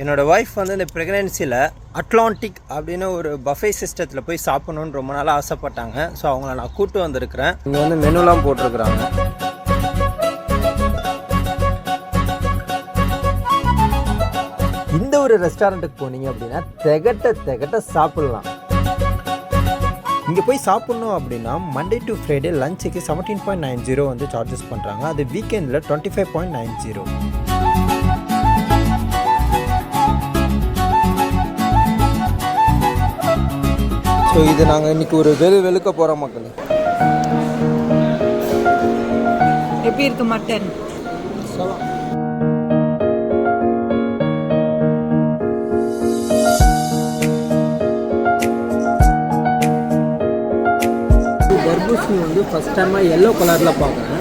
என்னோடய ஒய்ஃப் வந்து இந்த ப்ரெக்னென்சியில் அட்லாண்டிக் அப்படின்னு ஒரு பஃபே சிஸ்டத்தில் போய் சாப்பிட்ணுன்னு ரொம்ப நாளாக ஆசைப்பட்டாங்க. ஸோ அவங்கள நான் கூப்பிட்டு வந்திருக்கிறேன். இங்கே வந்து மெனுலாம் போட்டிருக்கிறாங்க. இந்த ஒரு ரெஸ்டாரண்ட்டுக்கு போனீங்க அப்படின்னா திகட்ட சாப்பிட்லாம். இங்கே போய் சாப்பிட்ணும் அப்படின்னா மண்டே டு ஃப்ரைடே லஞ்சுக்கு 17.90 வந்து சார்ஜஸ் பண்ணுறாங்க. அது வீக்கெண்டில் 25.90. ஸோ இது நாங்கள் இன்றைக்கி ஒரு வெளுக்க போகிறோம் மக்கள். எப்படி இருக்கு மட்டன்? தர்பூசணி வந்து ஃபஸ்ட் டைமாக எல்லோ கலரில் பார்க்குறேன்.